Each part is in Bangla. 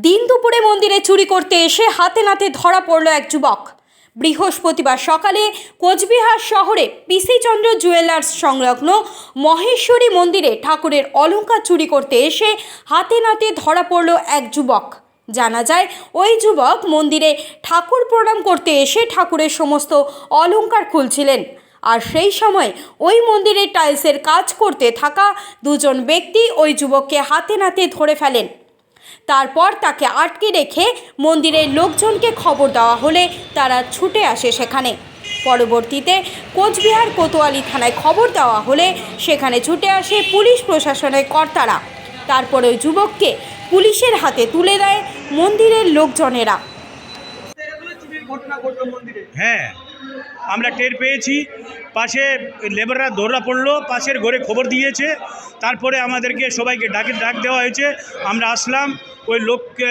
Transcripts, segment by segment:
দিন দুপুরে মন্দিরে চুরি করতে এসে হাতে নাতে ধরা পড়ল এক যুবক। বৃহস্পতিবার সকালে কোচবিহার শহরে পিসি চন্দ্র জুয়েলার্স সংলগ্ন মহেশ্বরী মন্দিরে ঠাকুরের অলংকার চুরি করতে এসে হাতে নাতে ধরা পড়ল এক যুবক। জানা যায় ওই যুবক মন্দিরে ঠাকুর প্রণাম করতে এসে ঠাকুরের সমস্ত অলংকার খুলছিলেন, আর সেই সময় ওই মন্দিরে টাইলসের কাজ করতে থাকা দুজন ব্যক্তি ওই যুবককে হাতে নাতে ধরে ফেলেন। তারপর তাকে আটকে রেখে মন্দিরের লোকজনকে খবর দেওয়া হলে তারা ছুটে আসে সেখানে। পরবর্তীতে কোচবিহার কোতোয়ালি থানায় খবর দেওয়া হলে সেখানে ছুটে আসে পুলিশ প্রশাসনের কর্তারা। তারপর ওই যুবককে পুলিশের হাতে তুলে দেয় মন্দিরের লোকজনেরা। হ্যাঁ, আমরা টের পেয়েছি, পাশে লেবাররা ধরা পড়লো, পাশের ঘরে খবর দিয়েছে, তারপরে আমাদেরকে সবাইকে ডাক দেওয়া হয়েছে। আমরা আসলাম, ওই লোককে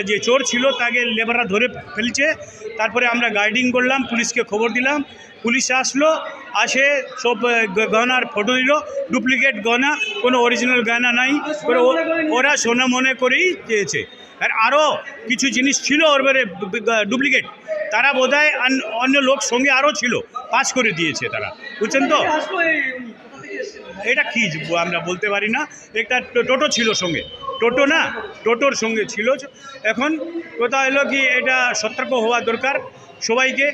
যে চোর ছিল তাকে লেবাররা ধরে ফেলছে। তারপরে আমরা গাইডিং করলাম, পুলিশকে খবর দিলাম, পুলিশ আসলো, আসে সব গয়নার ফটো নিল। ডুপ্লিকেট গয়না, কোনো অরিজিনাল গয়না নাই, ওরা সোনা মনে করেই চেয়েছে। আর আরও কিছু জিনিস ছিল ওর বারে ডুপ্লিকেট, তারা বোধহয় অন্য লোক সঙ্গে আরও ছিল, পাস করে দিয়েছে তারা, বুঝছেন তো। এটা কি আমরা বলতে পারি না। একটা টোটো ছিল সঙ্গে, টোটো না, টোটোর সঙ্গে ছিল। এখন কথা হলো কি, এটা সতর্ক হওয়া দরকার সবাইকে,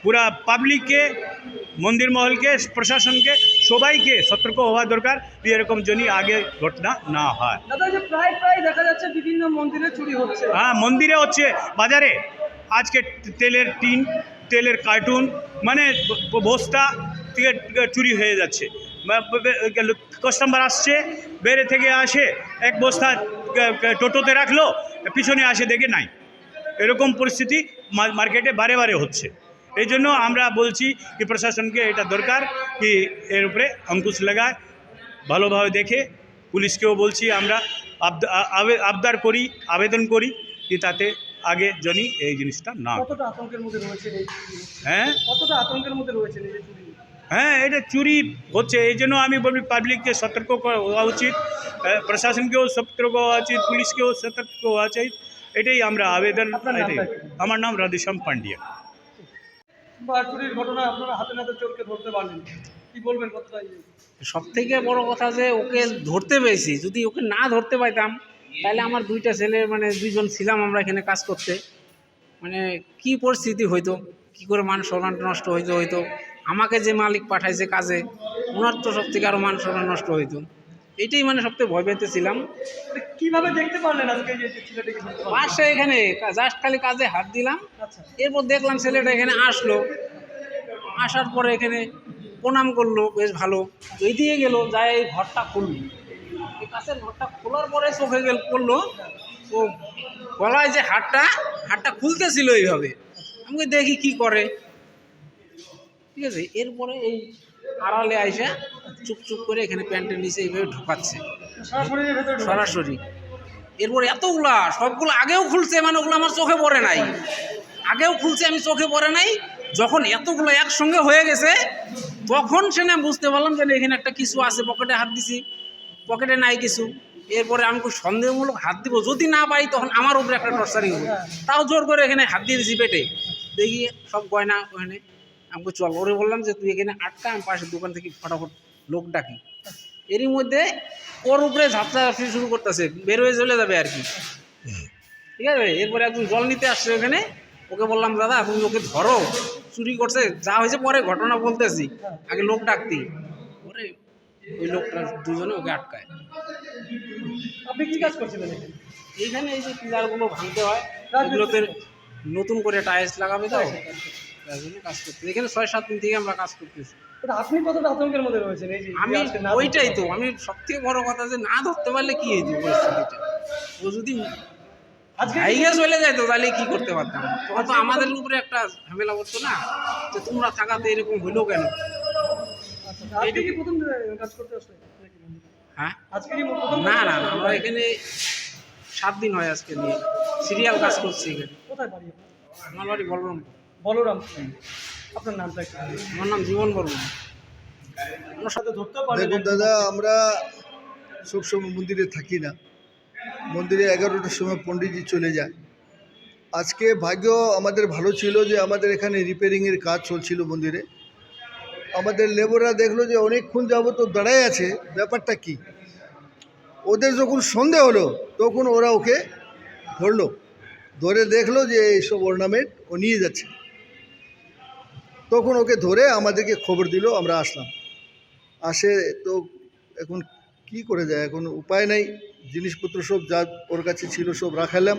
পুরা পাবলিককে, মন্দির মহলকে, প্রশাসনকে, সবাইকে সতর্ক হওয়া দরকার যে এরকম জন্য আগে ঘটনা না হয়। প্রায় দেখা যাচ্ছে বিভিন্ন মন্দিরে চুরি হচ্ছে। হ্যাঁ, মন্দিরে হচ্ছে, বাজারে আজকে তেলের টিন, তেলের কার্টুন, মানে বস্তা থেকে চুরি হয়ে যাচ্ছে। কাস্টমার আসছে, বাইরে থেকে আসে, এক বস্তা টোটোতে রাখলো, পিছনে আসে দেখে নাই। এরকম পরিস্থিতি মার্কেটে বারে বারে হচ্ছে। এই জন্য আমরা বলছি কি প্রশাসনকে এটা দরকার কি এর উপরে অঙ্কুশ লাগায়, ভালোভাবে দেখে। পুলিশকেও বলছি, আমরা আবদার করি, আবেদন করি যে তাতে আগে জানি এই জিনিসটা না। কতটা আতঙ্কের মধ্যে রয়েছে? হ্যাঁ, কতটা আতঙ্কের মধ্যে রয়েছে এই চুরি? হ্যাঁ, এটা চুরি হচ্ছে। এই জন্য আমি বলি পাবলিককে সতর্ক হওয়া উচিত, প্রশাসনকেও সতর্ক হওয়া উচিত, পুলিশকেও সতর্ক হওয়া উচিত। এটাই আমরা আবেদন। এটাই। আমার নাম রাধেশ্যাম পান্ডিয়া। চুরির ঘটনা আপনারা হাতে নাতে চোরকে ধরতে পারলেন, কি বলবেন? সব থেকে বড় কথা যে ওকে ধরতে পেরেছি। যদি ওকে না ধরতে পাইতাম তাহলে আমার দুইটা ছেলে, মানে দুইজন ছিলাম আমরা এখানে কাজ করতে, মানে কি পরিস্থিতি হইতো, কি করে মান সম্মান নষ্ট হইতো। আমাকে যে মালিক পাঠাইছে কাজে, ওনার তো সব থেকে আরও মান সম্মান নষ্ট হইতো। এটাই মানে সবথেকে ভয় পেতেছিলাম। কিভাবে দেখতে পারলেন আজকে যে ছেলেটাকে? পাশে এখানে জাস্ট খালি কাজে হাত দিলাম, এরপর দেখলাম ছেলেটা এখানে আসলো, আসার পরে এখানে প্রণাম করলো, বেশ ভালো। এই দিয়ে গেল, যায় এই ঘরটা খুললো, এই কাছের ঘরটা খোলার পরে চোখে পড়লো ও গলায় যে হাটটা খুলতেছিল এইভাবে। আমি দেখি কি করে, ঠিক আছে। এরপরে এই আড়ালে আইসা চুপ করে এখানে প্যান্টের নিচে এইভাবে ঢোকাচ্ছে সরাসরি। এরপরে এতগুলা, সবগুলো আগেও খুলছে, মানে ওগুলো আমার চোখে পড়ে নাই, আগেও খুলছে, আমি চোখে পড়ে নাই। যখন এতগুলো একসঙ্গে হয়ে গেছে তখন সে না বুঝতে পারলাম যে এখানে একটা কিছু আছে। পকেটে হাত দিছি, পকেটে নাই কিছু। এরপরে আমি খুব সন্দেহমূলক হাত দিব, যদি না পাই তখন আমার উপরে একটা টর্চারিং হবে। তাও জোর করে এখানে হাত দিয়ে দিছি পেটে, দেখি সব গয়না ওখানে। আমাকে চল, ওরে বললাম যে তুই এখানে আটকা, আমি পাশের দোকান থেকে ফটাফট লোক ডাকি। এরই মধ্যে ওর উপরে ঝাপটাঝাপটি শুরু করতেছে, বের হয়ে চলে যাবে আর কি, ঠিক আছে। এরপরে একজন জল নিতে আসছে ওখানে, ওকে বললাম দাদা তুমি ওকে ধরো, চুরি করছে, যা হয়েছে পরে ঘটনা বলতেছি, আগে লোক ডাকতি। ওরে ওই লোকটা দুজনে ওকে আটকায়। আপনি কি কাজ করছিলেন এইখানে? এই যে পিলারগুলো ভাঙতে হয়, এগুলোতে নতুন করে টাইলস লাগাবে, তো তার জন্য কাজ করতে এখানে 6-7 দিন থেকে আমরা কাজ করতেছি। আপনি কতটা আতঙ্কের মধ্যে রয়েছেন? এই যে আমি ওইটাই তো, আমি সবথেকে বড় কথা যে না ধরতে পারলে কি হইতো পরিস্থিতিটা। ও যদি হাইগে চলে যায় তো তাহলে কি করতে পারতাম, তখন তো আমাদের উপরে একটা ঝামেলা করতো না, যে তোমরা থাকাতে এরকম হইলো কেন। আজকে কি প্রথম কাজ করতে আসলে? হ্যাঁ, আজকে কি প্রথম? না, আমরা এখানে 7 দিন হয় আজকে নিয়ে সিরিয়াল কাজ করছি এখানে। কোথায় বাড়ি? আমার বাড়ি বলরাম। আপনার নামটা কি? আমার নাম জীবন বর্মন। আমার সাথে ধরতে পারবেন? দেখুন দাদা, আমরা সবসময় মন্দিরে থাকি না, মন্দিরে 11টার সময় পণ্ডিতজি চলে যায়। আজকে ভাগ্য আমাদের ভালো ছিল যে আমাদের এখানে রিপেয়ারিংয়ের কাজ চলছিল মন্দিরে। আমাদের লেবাররা দেখলো যে অনেকক্ষণ যাবত তো দাঁড়ায় আছে, ব্যাপারটা কি। ওদের যখন সন্দেহ হলো তখন ওরা ওকে ধরলো, ধরে দেখলো যে এইসব অর্নামেন্ট ও নিয়ে যাচ্ছে। তখন ওকে ধরে আমাদেরকে খবর দিল, আমরা আসলাম। আসে তো এখন কি করে যায়, এখন উপায় নাই। জিনিসপত্র সব যা ওর কাছে ছিল সব রাখালাম,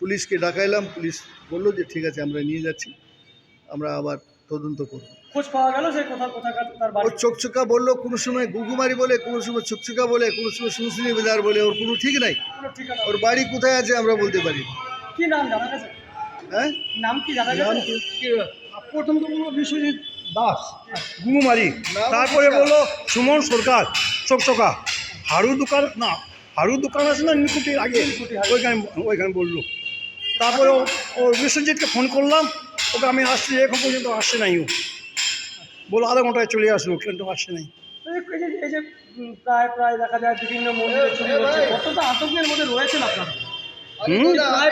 পুলিশকে ডাকাইলাম। পুলিশ বললো যে ঠিক আছে, আমরা নিয়ে যাচ্ছি, আমরা আবার তদন্ত করব। খোঁজ পাওয়া গেল যে কোথাকার তার ও বাড়ি? চকচকা বললো, কোনো সময় গুগুমারি বলে, কোনো সময় চকচকা বলে, কোনো সময় সুনসুনি বাজার বলে। ওর কোনো ঠিক নাই, কোনো ঠিকানা? ওর বাড়ি কোথায় আছে আমরা বলতে পারি না। কি নাম জানা গেছে? হ্যাঁ, নাম কি জানা নাম গেছে? প্রথম তো বললো বিশ্বজিৎ দাস গুমুমারি, নাম তারপরে কি? বললো সুমন সরকার চকচকা। হাড়ু দোকান না, হাড়ু দোকান আছে না নিকুটির আগে, ওইখানে বললো। তারপরে ও বিশ্বজিৎকে ফোন করলাম, ওকে আমি আসছি, এখন পর্যন্ত আসছে নাই। ও বলো আধা ঘন্টায় চলে আসবো, কিন্তু আসছে নাই। এই যে প্রায় দেখা যায় বিভিন্ন মন্দিরে চুরি হচ্ছে, কতটা আতঙ্কের মধ্যে রয়েছেন আপনারা?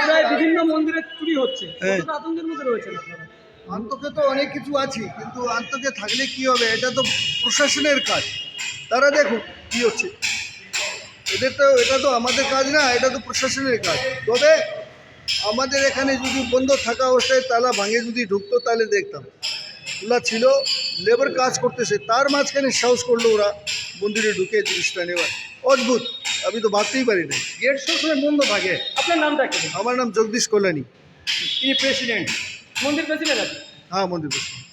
প্রায় বিভিন্ন মন্দিরে চুরি হচ্ছে, হ্যাঁ। কতটা আতঙ্কের মধ্যে রয়েছেন আপনারা? আন্তকে তো অনেক কিছু আছে, কিন্তু আন্তকে থাকলে কি হবে, এটা তো প্রশাসনের কাজ। তারা দেখুক কি হচ্ছে, এটা তো আমাদের কাজ না, এটা তো প্রশাসনের কাজ। তবে আমাদের এখানে যদি বন্ধ থাকা অবস্থায় তালা ভাঙে যদি ঢুকতো তাহলে দেখতাম। খোলা ছিল, লেবার কাজ করতেছে, তার মাঝখানে সাহস করলো ওরা মন্দিরে ঢুকে জিনিসটা নেওয়ার। অদ্ভুত, আমি তো ভাবতেই পারি না। গেট সবসময় বন্ধ থাকে। আপনার নামটা কি? আমার নাম জগদীশ কল্যাণী। তিনি প্রেসিডেন্ট। মন্দির প্রেসিডেন্ট আছে? হ্যাঁ, মন্দির প্রেসিডেন্ট।